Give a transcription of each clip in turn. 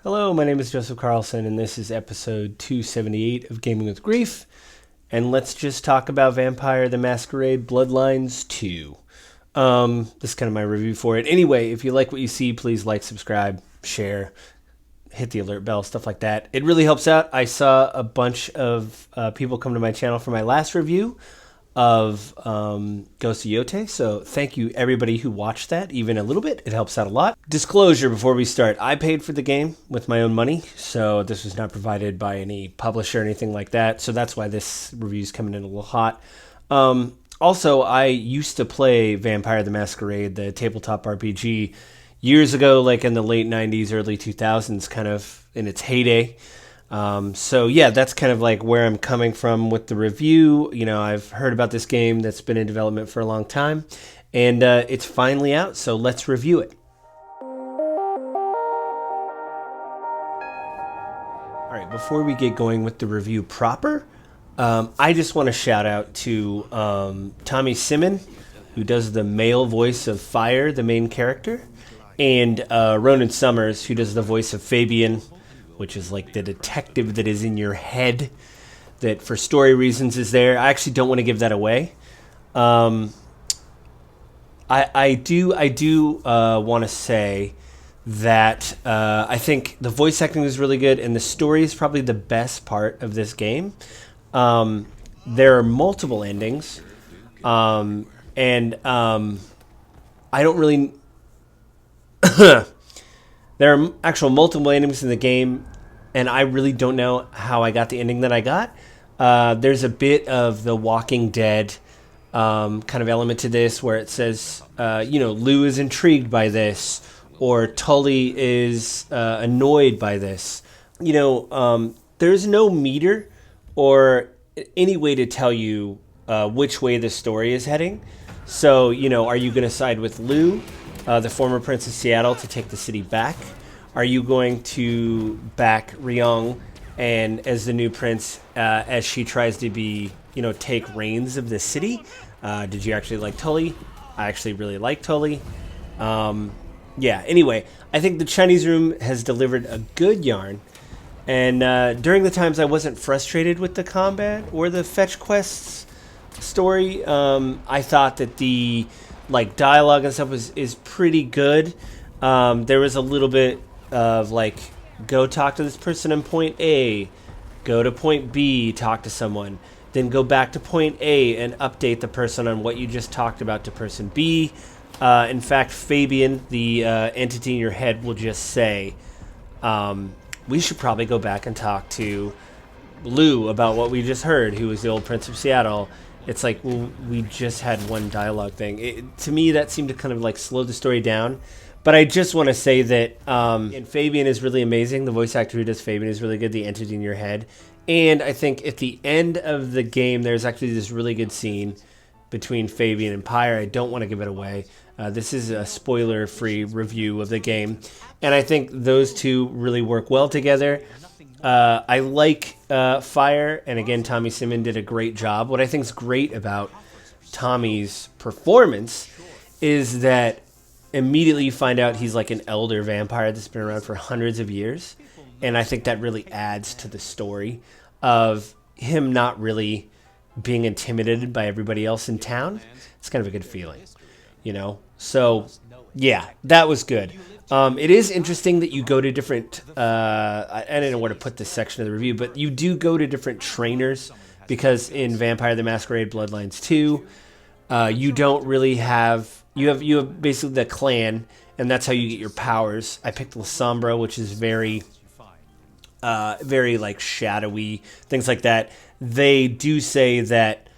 Hello, my name is Joseph Carlson, and this is episode 278 of Gaming with Grief. And let's just talk about Vampire the Masquerade Bloodlines 2. This is kind of my review for it. Anyway, if you like what you see, please like, subscribe, share, hit the alert bell, stuff like that. It really helps out. I saw a bunch of people come to my channel for my last review of GwG, so thank you everybody who watched that, even a little bit. It helps out a lot. Disclosure before we start, I paid for the game with my own money, so this was not provided by any publisher or anything like that, so that's why this review's coming in a little hot. Also, I used to play Vampire the Masquerade, the tabletop RPG, years ago, like in the late 90s, early 2000s, kind of in its heyday. So yeah, that's kind of like where I'm coming from with the review. You know, I've heard about this game that's been in development for a long time, and it's finally out, so let's review it. All right, before we get going with the review proper, I just want to shout out to Tommy Simon, who does the male voice of Fire, the main character, and Ronan Summers, who does the voice of Fabian, which is like the detective that is in your head, that for story reasons is there. I actually don't want to give that away. I do want to say that I think the voice acting is really good, and the story is probably the best part of this game. There are multiple endings, and I don't really... There are actual multiple endings in the game, and I really don't know how I got the ending that I got. There's a bit of the Walking Dead kind of element to this, where it says, Lou is intrigued by this, or Tully is annoyed by this. There's no meter or any way to tell you which way the story is heading. So, are you going to side with Lou, the former Prince of Seattle, to take the city back? Are you going to back Ryong and as the new prince as she tries to take reins of the city? Did you actually like Tully? I actually really like Tully. Anyway, I think the Chinese Room has delivered a good yarn. And during the times I wasn't frustrated with the combat or the fetch quests story, I thought that the dialogue and stuff is pretty good. There was a little bit of go talk to this person in point A, go to point B, talk to someone, then go back to point A and update the person on what you just talked about to person B. In fact, Fabian, the entity in your head, will just say, we should probably go back and talk to Lou about what we just heard, who was the old Prince of Seattle. It's like, well, we just had one dialogue thing. To me, that seemed to kind of slow the story down. But I just want to say that and Fabian is really amazing. The voice actor who does Fabian is really good, the entity in your head. And I think at the end of the game, there's actually this really good scene between Fabian and Pyre. I don't want to give it away. This is a spoiler-free review of the game. And I think those two really work well together. I like Fire, and again, Tommy Simon did a great job. What I think is great about Tommy's performance is that immediately you find out he's like an elder vampire that's been around for hundreds of years. And I think that really adds to the story of him not really being intimidated by everybody else in town. It's kind of a good feeling, So, yeah, that was good. It is interesting that you go to different... I don't know where to put this section of the review, but you do go to different trainers, because in Vampire the Masquerade Bloodlines 2, you don't really have... You have basically the clan, and that's how you get your powers. I picked La Sombra, which is very shadowy, things like that. They do say that,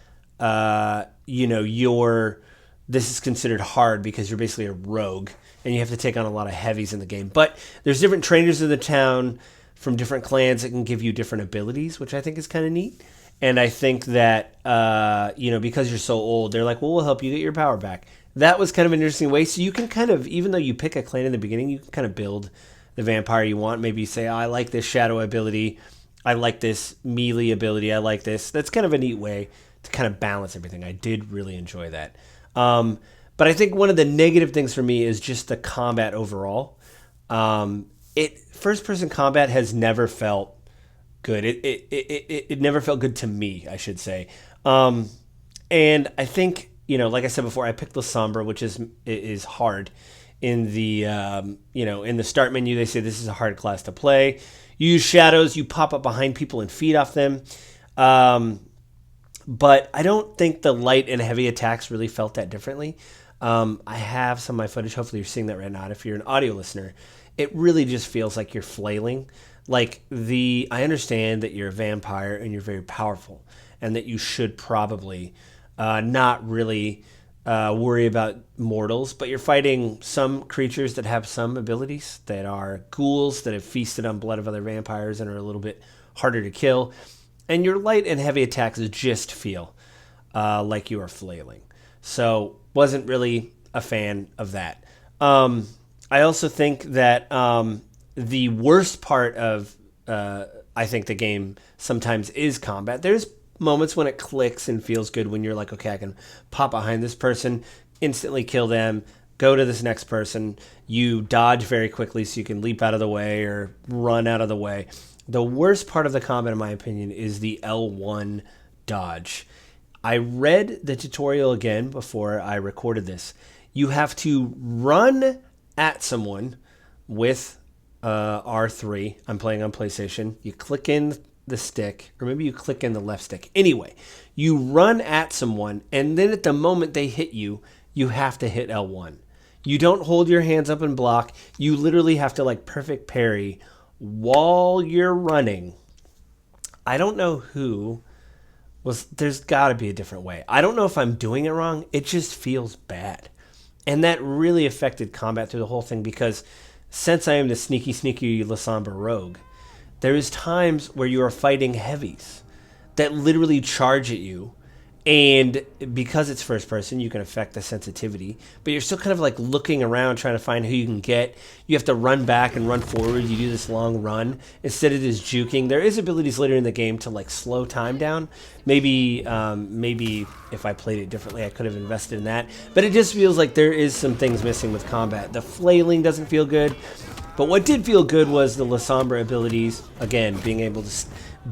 this is considered hard because you're basically a rogue, and you have to take on a lot of heavies in the game. But there's different trainers in the town from different clans that can give you different abilities, which I think is kind of neat. And I think that, because you're so old, they're like, well, we'll help you get your power back. That was kind of an interesting way. So you can kind of, even though you pick a clan in the beginning, you can kind of build the vampire you want. Maybe you say, I like this shadow ability. I like this melee ability. I like this. That's kind of a neat way to kind of balance everything. I did really enjoy that. But I think one of the negative things for me is just the combat overall. first person combat has never felt good. It never felt good to me, I should say. Um, and I think, like I said before, I picked the Sombra, which is hard. In the in the start menu, they say this is a hard class to play. You use shadows, you pop up behind people and feed off them. But I don't think the light and heavy attacks really felt that differently. I have some of my footage. Hopefully you're seeing that right now. If you're an audio listener, it really just feels like you're flailing. I understand that you're a vampire and you're very powerful, and that you should probably not really worry about mortals, but you're fighting some creatures that have some abilities that are ghouls that have feasted on blood of other vampires and are a little bit harder to kill. And your light and heavy attacks just feel like you are flailing. So wasn't really a fan of that. I also think that the worst part of I think the game sometimes is combat. There's moments when it clicks and feels good when you're like, okay, I can pop behind this person, instantly kill them, go to this next person. You dodge very quickly so you can leap out of the way or run out of the way. The worst part of the combat, in my opinion, is the L1 dodge. I read the tutorial again before I recorded this. You have to run at someone with R3. I'm playing on PlayStation. You click in the stick, or maybe you click in the left stick. Anyway, you run at someone, and then at the moment they hit you, you have to hit L1. You don't hold your hands up and block. You literally have to perfect parry while you're running. I don't know who there's got to be a different way. I don't know if I'm doing it wrong. It just feels bad. And that really affected combat through the whole thing, because since I am the sneaky Lasombra rogue, there is times where you are fighting heavies that literally charge at you. And because it's first person, you can affect the sensitivity, but you're still kind of looking around trying to find who you can get. You have to run back and run forward. You do this long run instead of just juking. There is abilities later in the game to slow time down. Maybe if I played it differently, I could have invested in that. But it just feels like there is some things missing with combat. The flailing doesn't feel good. But what did feel good was the Lasombra abilities. Again, being able to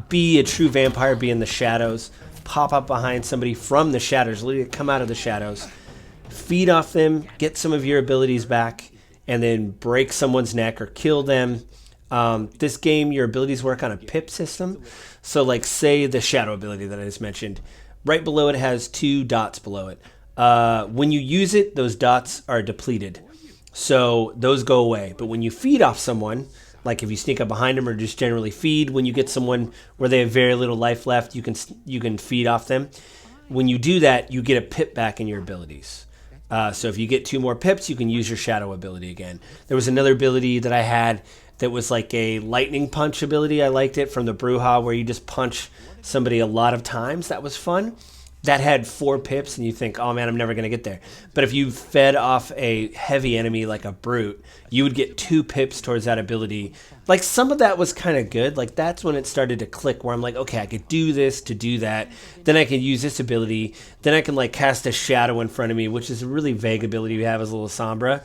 be a true vampire, be in the shadows, pop up behind somebody from the shadows, literally come out of the shadows, feed off them, get some of your abilities back, and then break someone's neck or kill them. This game, your abilities work on a pip system. So say the shadow ability that I just mentioned, right below it has 2 dots below it. When you use it, those dots are depleted. So those go away. But when you feed off someone, if you sneak up behind them or just generally feed, when you get someone where they have very little life left, you can feed off them. When you do that, you get a pip back in your abilities. So if you get 2 more pips, you can use your shadow ability again. There was another ability that I had that was a lightning punch ability. I liked it from the Bruja, where you just punch somebody a lot of times. That was fun. That had 4 pips, and you think, oh man, I'm never going to get there. But if you fed off a heavy enemy like a brute, you would get 2 pips towards that ability. Some of that was kind of good. That's when it started to click, where I'm okay, I could do this to do that. Then I could use this ability. Then I can cast a shadow in front of me, which is a really vague ability you have as a little Sombra.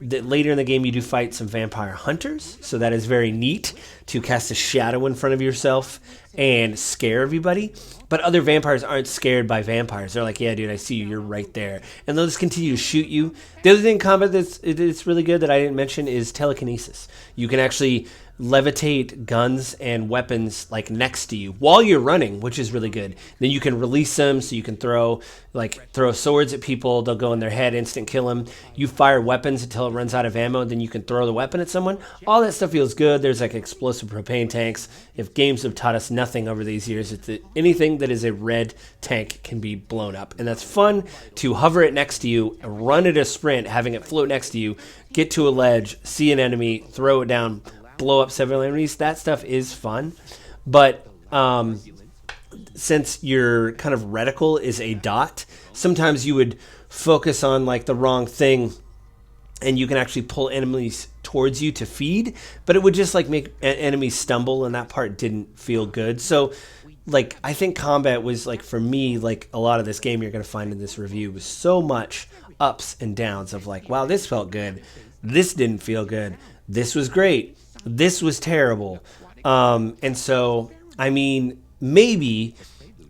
Later in the game, you do fight some vampire hunters, so that is very neat to cast a shadow in front of yourself and scare everybody. But other vampires aren't scared by vampires. They're yeah, dude, I see you. You're right there. And they'll just continue to shoot you. The other thing in combat that's really good that I didn't mention is telekinesis. You can actually levitate guns and weapons next to you while you're running, which is really good. Then you can release them, so you can throw swords at people. They'll go in their head, instant kill them. You fire weapons until it runs out of ammo, then you can throw the weapon at someone. All that stuff feels good. There's explosive propane tanks. If games have taught us nothing over these years, it's that anything that is a red tank can be blown up, and that's fun to hover it next to you, run at a sprint, having it float next to you, get to a ledge, see an enemy, throw it down, blow up several enemies. That stuff is fun. But since your kind of reticle is a dot, sometimes you would focus on the wrong thing, and you can actually pull enemies towards you to feed, but it would just make enemies stumble, and that part didn't feel good. So I think combat was for me, a lot of this game you're going to find in this review was so much ups and downs of wow, this felt good, this didn't feel good, this was great, this was terrible. And so, I mean, maybe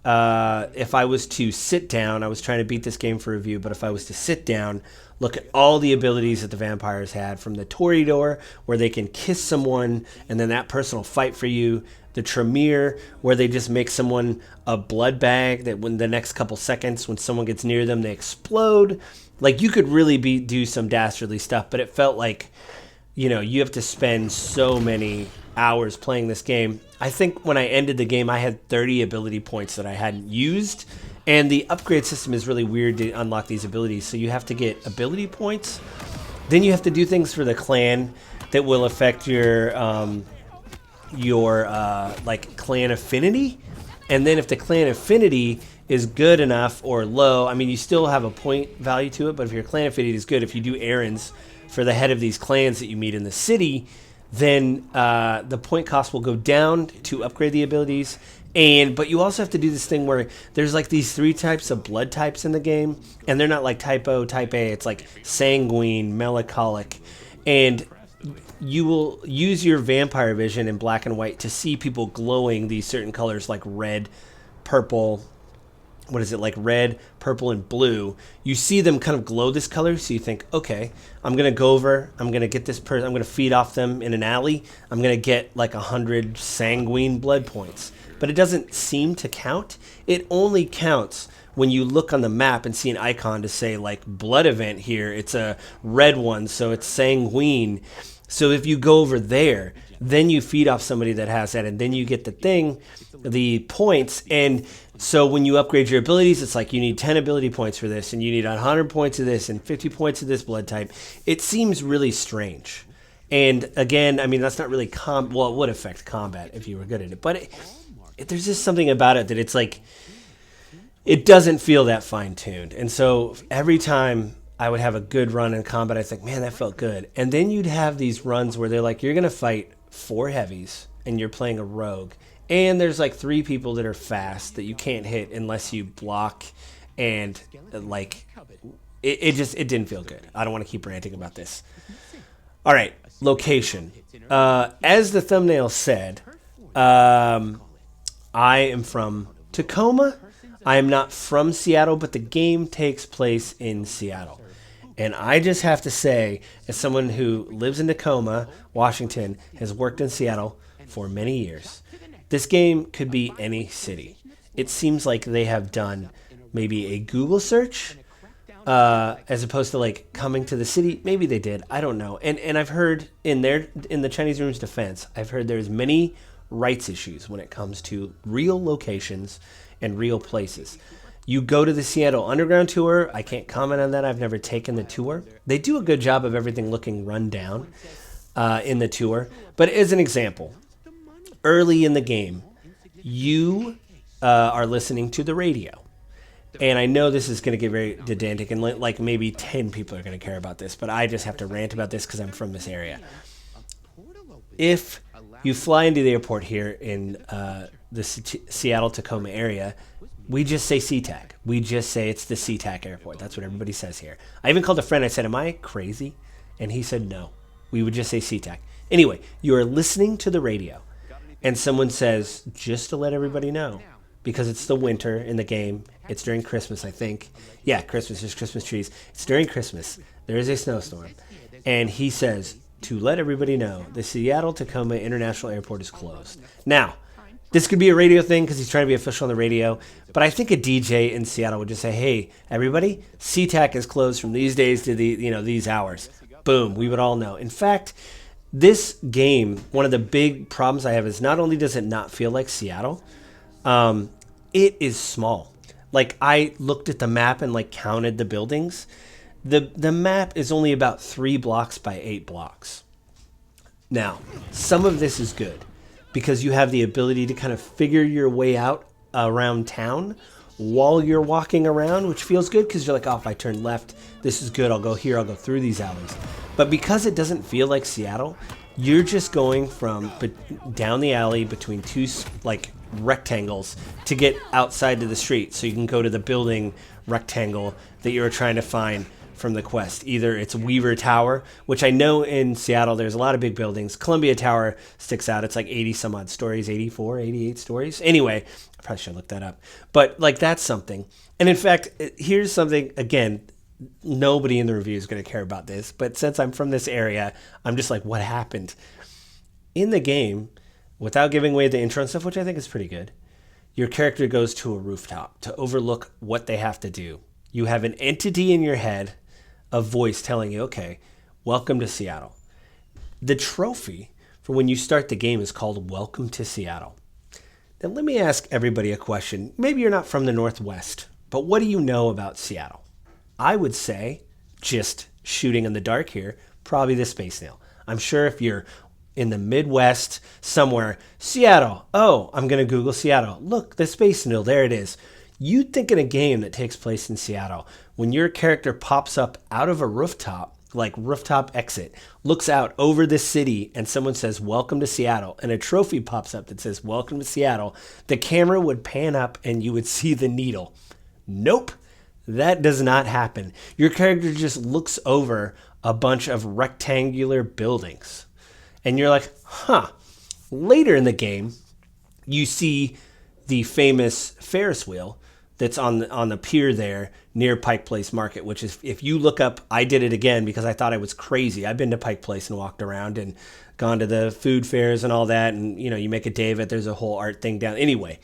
if I was to sit down, I was trying to beat this game for review, but if I was to sit down, look at all the abilities that the vampires had, from the Toreador, where they can kiss someone and then that person will fight for you, the Tremere, where they just make someone a blood bag that when the next couple seconds, when someone gets near them, they explode. Like, you could really do some dastardly stuff, but it felt like, you have to spend so many hours playing this game. I think when I ended the game, I had 30 ability points that I hadn't used, and the upgrade system is really weird to unlock these abilities. So you have to get ability points, then you have to do things for the clan that will affect your clan affinity, and then if the clan affinity is good enough or low, I mean, you still have a point value to it, but if your clan affinity is good, if you do errands for the head of these clans that you meet in the city, then the point cost will go down to upgrade the abilities. But you also have to do this thing where there's like these 3 types of blood types in the game, and they're not like type O, type A. It's like sanguine, melancholic, and you will use your vampire vision in black and white to see people glowing these certain colors, like red, purple. What is it, like red, purple, and blue? You see them kind of glow this color, so you think, okay, I'm going to go over, I'm going to get this person, I'm going to feed off them in an alley, I'm going to get like 100 sanguine blood points. But it doesn't seem to count. It only counts when you look on the map and see an icon to say, like, blood event here. It's a red one, so it's sanguine. So if you go over there, then you feed off somebody that has that, and then you get the points. And so when you upgrade your abilities, it's like you need 10 ability points for this, and you need 100 points of this, and 50 points of this blood type. It seems really strange. And again, I mean, that's not really well, it would affect combat if you were good at it. But there's just something about it that it's like, it doesn't feel that fine-tuned. And so every time I would have a good run in combat, I think, man, that felt good. And then you'd have these runs where they're like, you're going to fight 4 heavies, and you're playing a rogue. And there's like 3 people that are fast that you can't hit unless you block. And like, it didn't feel good. I don't want to keep ranting about this. All right, location. As the thumbnail said, I am from Tacoma. I am not from Seattle, but the game takes place in Seattle. And I just have to say, as someone who lives in Tacoma, Washington, has worked in Seattle for many years, this game could be any city. It seems like they have done maybe a Google search as opposed to like coming to the city. Maybe they did. I don't know. And I've heard in the Chinese Room's defense, I've heard there's many rights issues when it comes to real locations and real places. You go to the Seattle Underground tour. I can't comment on that. I've never taken the tour. They do a good job of everything looking run down in the tour. But as an example, early in the game, you are listening to the radio. And I know this is going to get very didactic, and like maybe 10 people are going to care about this, but I just have to rant about this because I'm from this area. If you fly into the airport here in the Seattle-Tacoma area, we just say SeaTac. We just say it's the SeaTac airport. That's what everybody says here. I even called a friend. I said, am I crazy? And he said, no. We would just say SeaTac. Anyway, you are listening to the radio, and someone says, just to let everybody know, because it's the winter in the game. It's during Christmas, I think. Yeah, Christmas. There's Christmas trees. It's during Christmas. There is a snowstorm. And he says, to let everybody know, the Seattle-Tacoma International Airport is closed. Now, this could be a radio thing because he's trying to be official on the radio, but I think a DJ in Seattle would just say, hey, everybody, SeaTac is closed from these days to these hours. Boom, we would all know. In fact, this game, one of the big problems I have is not only does it not feel like Seattle, it is small. Like, I looked at the map and like counted the buildings. The map is only about 3 blocks by 8 blocks. Now, some of this is good because you have the ability to kind of figure your way out around town while you're walking around, which feels good because you're like, oh, if I turn left, this is good. I'll go here. I'll go through these alleys. But because it doesn't feel like Seattle, you're just going from down the alley between 2 like rectangles to get outside to the street so you can go to the building rectangle that you were trying to find from the quest. Either it's Weaver Tower, which I know in Seattle there's a lot of big buildings. Columbia Tower sticks out. It's like 80 some odd stories, 84, 88 stories. Anyway, I probably should look that up. But like that's something. And in fact, here's something, again, nobody in the review is going to care about this. But since I'm from this area, I'm just like, what happened? In the game, without giving away the intro and stuff, which I think is pretty good, your character goes to a rooftop to overlook what they have to do. You have an entity in your head, a voice telling you, okay, welcome to Seattle. The trophy for when you start the game is called Welcome to Seattle. Now, let me ask everybody a question. Maybe you're not from the Northwest, but what do you know about Seattle? I would say, just shooting in the dark here, probably the Space Needle. I'm sure if you're in the Midwest somewhere, Seattle, oh, I'm going to Google Seattle. Look, the Space Needle, there it is. You'd think in a game that takes place in Seattle, when your character pops up out of a rooftop, like rooftop exit, looks out over the city and someone says, welcome to Seattle, and a trophy pops up that says, welcome to Seattle, the camera would pan up and you would see the needle. Nope, that does not happen. Your character just looks over a bunch of rectangular buildings. And you're like, huh. Later in the game, you see the famous Ferris wheel that's on the pier there near Pike Place Market, which is, if you look up, I did it again because I thought I was crazy. I've been to Pike Place and walked around and gone to the food fairs and all that. And, you know, you make a day of it. There's a whole art thing down. Anyway,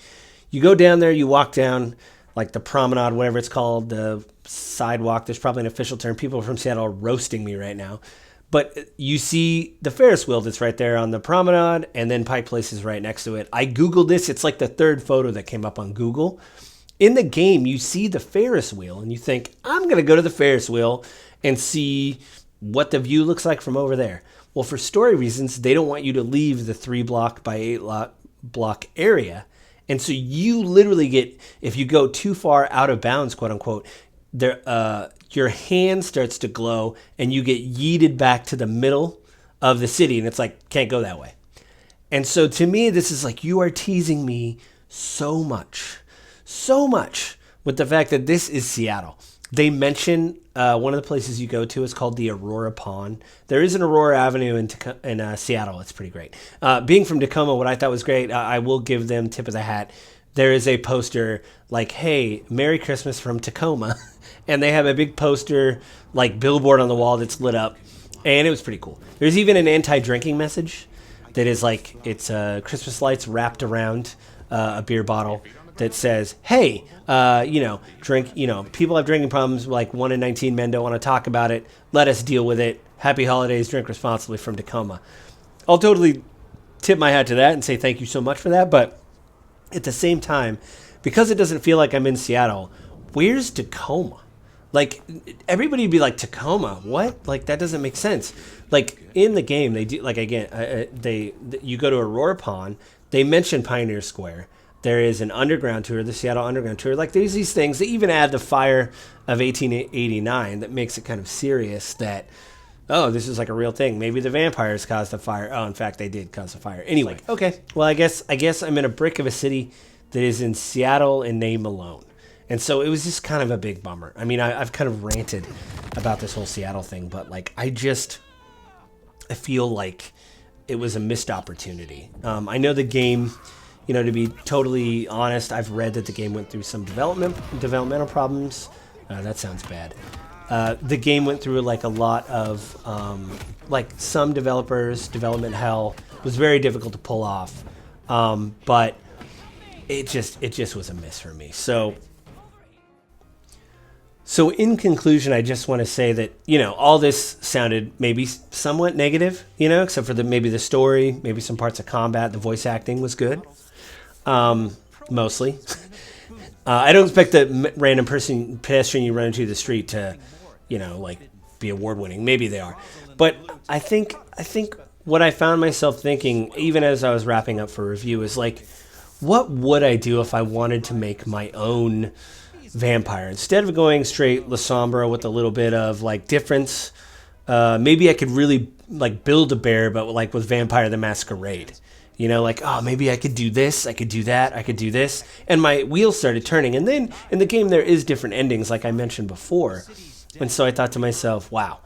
you go down there, you walk down like the promenade, whatever it's called, the sidewalk. There's probably an official term. People from Seattle are roasting me right now. But you see the Ferris wheel that's right there on the promenade, and then Pike Place is right next to it. I Googled this. It's like the third photo that came up on Google. In the game, you see the Ferris wheel, and you think, I'm going to go to the Ferris wheel and see what the view looks like from over there. Well, for story reasons, they don't want you to leave the 3 block by 8 block area. And so you literally get, if you go too far out of bounds, quote unquote, there, your hand starts to glow and you get yeeted back to the middle of the city. And it's like, can't go that way. And so to me, this is like, you are teasing me so much with the fact that this is Seattle. They mention one of the places you go to is called the Aurora Pond. There is an Aurora Avenue in Seattle. It's pretty great. Being from Tacoma, what I thought was great, I will give them tip of the hat. There is a poster like, hey, Merry Christmas from Tacoma. And they have a big poster, like billboard on the wall that's lit up. And it was pretty cool. There's even an anti-drinking message that is like, it's Christmas lights wrapped around a beer bottle that says, hey, drink, people have drinking problems, like 1 in 19 men don't want to talk about it. Let us deal with it. Happy holidays, drink responsibly from Tacoma. I'll totally tip my hat to that and say thank you so much for that. But at the same time, because it doesn't feel like I'm in Seattle, where's Tacoma? Like, everybody would be like, Tacoma, what? Like, that doesn't make sense. Like, in the game, they do, like, again, you go to Aurora Pond, they mention Pioneer Square. There is an underground tour, the Seattle Underground Tour. Like, there's these things. They even add the fire of 1889 that makes it kind of serious that, oh, this is like a real thing. Maybe the vampires caused the fire. Oh, in fact, they did cause the fire. Anyway, okay. Well, I guess I'm in a brick of a city that is in Seattle in name alone. And so it was just kind of a big bummer. I mean, I've kind of ranted about this whole Seattle thing, but like, I feel like it was a missed opportunity. I know the game, to be totally honest, I've read that the game went through some developmental problems. That sounds bad. The game went through like a lot of, some developers, development hell. It was very difficult to pull off. But it just was a miss for me. So in conclusion, I just want to say that, all this sounded maybe somewhat negative, except for maybe the story, maybe some parts of combat. The voice acting was good, mostly. I don't expect the random pedestrian you run into the street to, be award-winning. Maybe they are. But I think what I found myself thinking, even as I was wrapping up for review, is like, what would I do if I wanted to make my own vampire? Instead of going straight La Sombra with a little bit of like difference, maybe I could really like build a bear, but like with Vampire the Masquerade. Maybe I could do this, I could do that, I could do this. And my wheels started turning. And then in the game, there is different endings, like I mentioned before. And so I thought to myself, wow,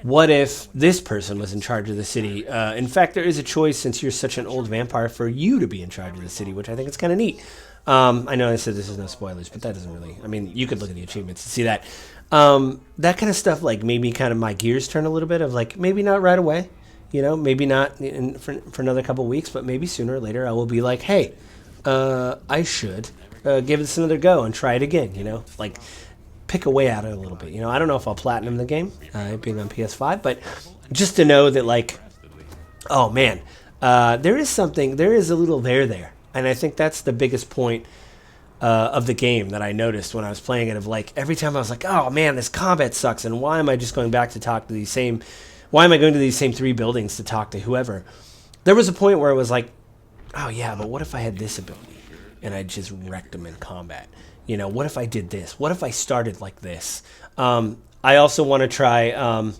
what if this person was in charge of the city? In fact, there is a choice, since you're such an old vampire, for you to be in charge of the city, which I think is kind of neat. I know I said this is no spoilers, but that doesn't really... I mean, you could look at the achievements and see that. That kind of stuff like made me kind of my gears turn a little bit of like, maybe not right away, maybe not for another couple of weeks, but maybe sooner or later I will be like, hey, I should give this another go and try it again, like pick a way at it a little bit. I don't know if I'll platinum the game, being on PS5, but just to know that like, oh man, there is a little there. And I think that's the biggest point of the game that I noticed when I was playing it, of like every time I was like, oh man, this combat sucks, and why am I just going back to talk to why am I going to these same 3 buildings to talk to whoever? There was a point where it was like, oh yeah, but what if I had this ability and I just wrecked them in combat? What if I did this? What if I started like this? I also want to try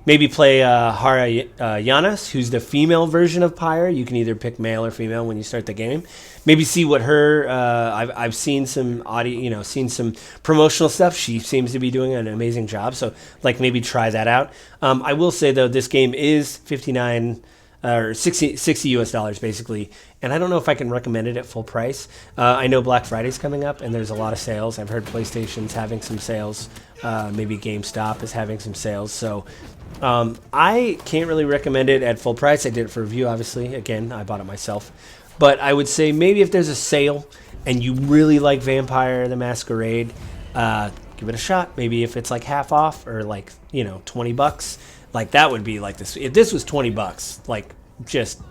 maybe play Hara Yanas, who's the female version of Pyre. You can either pick male or female when you start the game. Maybe see what her... I've seen some audio, seen some promotional stuff. She seems to be doing an amazing job. So, like, maybe try that out. I will say, though, this game is $59 or $60 US, basically. And I don't know if I can recommend it at full price. I know Black Friday's coming up, and there's a lot of sales. I've heard PlayStation's having some sales. Maybe GameStop is having some sales. So... I can't really recommend it at full price. I did it for review, obviously. Again, I bought it myself. But I would say maybe if there's a sale and you really like Vampire the Masquerade, give it a shot. Maybe if it's like half off or like, $20, like that would be like this. If this was $20, like just,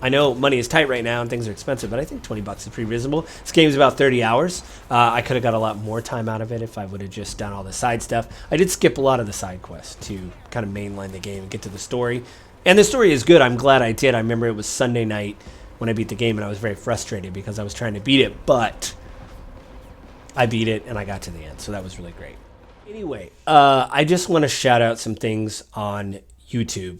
I know money is tight right now and things are expensive, but I think $20 is pretty reasonable. This game is about 30 hours. I could have got a lot more time out of it if I would have just done all the side stuff. I did skip a lot of the side quests to kind of mainline the game and get to the story. And the story is good. I'm glad I did. I remember it was Sunday night when I beat the game, and I was very frustrated because I was trying to beat it, but I beat it and I got to the end, so that was really great. Anyway, I just want to shout out some things on YouTube.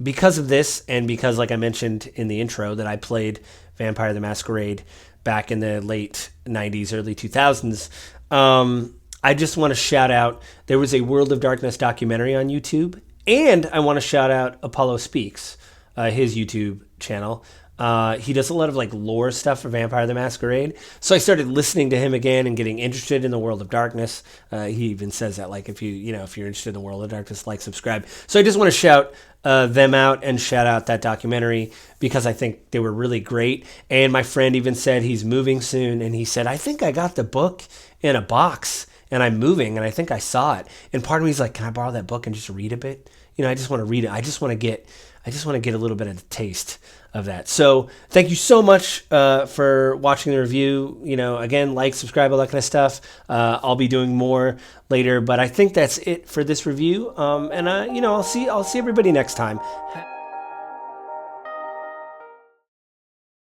Because of this, and because, like I mentioned in the intro, that I played Vampire the Masquerade back in the late 90s, early 2000s, I just want to shout out, there was a World of Darkness documentary on YouTube, and I want to shout out Apollo Speaks, his YouTube channel. He does a lot of like lore stuff for Vampire the Masquerade. So I started listening to him again and getting interested in the World of Darkness. He even says that, like, if you're interested in the World of Darkness, like, subscribe. So I just want to shout them out and shout out that documentary because I think they were really great. And my friend even said he's moving soon, and he said, I think I got the book in a box and I'm moving and I think I saw it. And part of me is like, can I borrow that book and just read a bit? I just want to read it. I just want to get a little bit of the taste of that. So thank you so much for watching the review. Again, like, subscribe, all that kind of stuff. I'll be doing more later, but I think that's it for this review. And I'll see everybody next time.